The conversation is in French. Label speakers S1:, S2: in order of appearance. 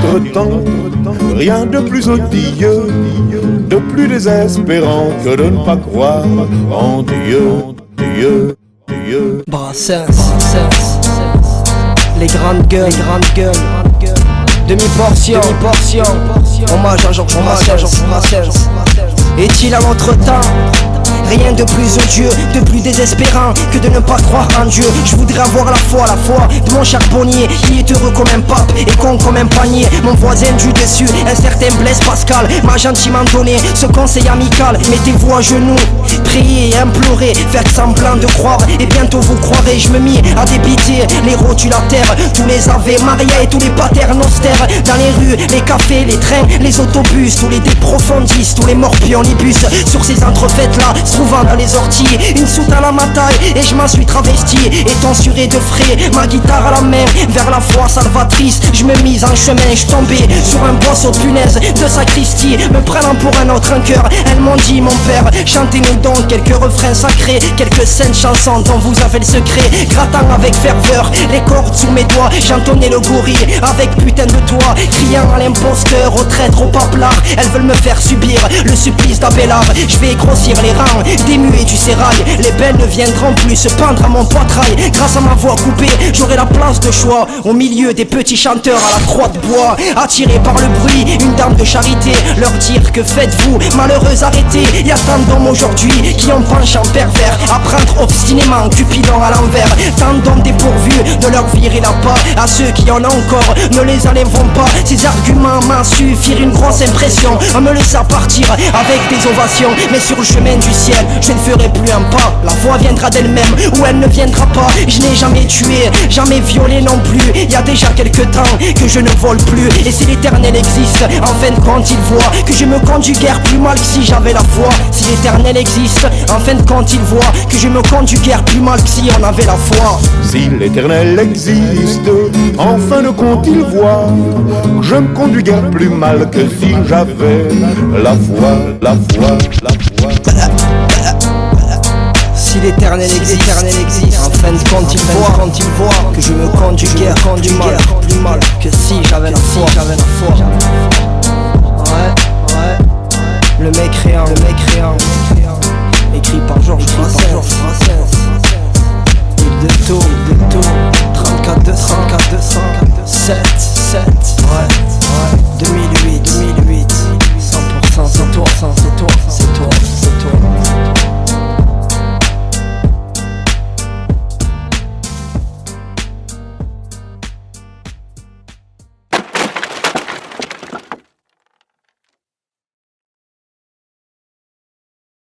S1: notre temps, rien de plus odieux, de plus désespérant que de ne pas croire en Dieu, Dieu, Dieu.
S2: Brassens, les grandes gueules, demi-portion, hommage à Georges Brassens. Est-il à notre temps rien de plus odieux, de plus désespérant que de ne pas croire en Dieu? Je voudrais avoir la foi de mon charbonnier, qui est heureux comme un pape et con comme un panier. Mon voisin du dessus, un certain Blaise Pascal, m'a gentiment donné ce conseil amical. Mettez-vous à genoux, priez et implorez, faites semblant de croire et bientôt vous croirez. Je me mis à débiter les rotulataires, tous les Ave Maria et tous les paternosters. Dans les rues, les cafés, les trains, les autobus, tous les déprofondistes, tous les morpionibus. Sur ces entrefaites là, souvent dans les orties, une soutane à ma taille et je m'en suis travesti, étensuré de frais, ma guitare à la main, vers la foi salvatrice. Je me mise en chemin, je tombais sur un boisseau de punaise de sacristie, me prenant pour un autre en cœur. Elles m'ont dit, mon père, chantez-nous donc quelques refrains sacrés, quelques saintes chansons dont vous avez le secret. Grattant avec ferveur les cordes sous mes doigts, j'entonnais le gorille avec putain de toi, criant à l'imposteur, au traître, au paplard. Elles veulent me faire subir le supplice d'Abélard. Je vais grossir les rangs des muets du sérail, les belles ne viendront plus se pendre à mon poitrail. Grâce à ma voix coupée, j'aurai la place de choix au milieu des petits chanteurs à la croix de bois. Attirés par le bruit, une dame de charité, leur dire que faites-vous, malheureuse arrêtez. Y'a tant d'hommes aujourd'hui qui ont penchant pervers, à prendre obstinément Cupidon à l'envers. Tant d'hommes dépourvus de leur virer la pas, à ceux qui en ont encore, ne les enlèveront pas. Ces arguments m'en suffirent une grosse impression, à me laisser partir avec des ovations. Mais sur le chemin du ciel, je ne ferai plus un pas, la voix viendra d'elle-même ou elle ne viendra pas. Je n'ai jamais tué, jamais violé non plus. Il y a déjà quelques temps que je ne vole plus. Et si l'éternel existe, en fin de compte il voit que je me conduis guère plus mal que si j'avais la foi. Si l'éternel existe, en fin de compte il voit que je me conduis guère plus mal que si on avait la foi.
S1: Si l'éternel existe, en fin de compte il voit que je me conduis guère plus mal que si j'avais la foi, la foi, la foi.
S2: Si l'éternel existe, en fin de compte il voit que je me conduis guère plus mal que si j'avais la foi. Ouais, le mécréant, écrit par Georges Brassens. Île de Taux, 34 200, 7, ouais.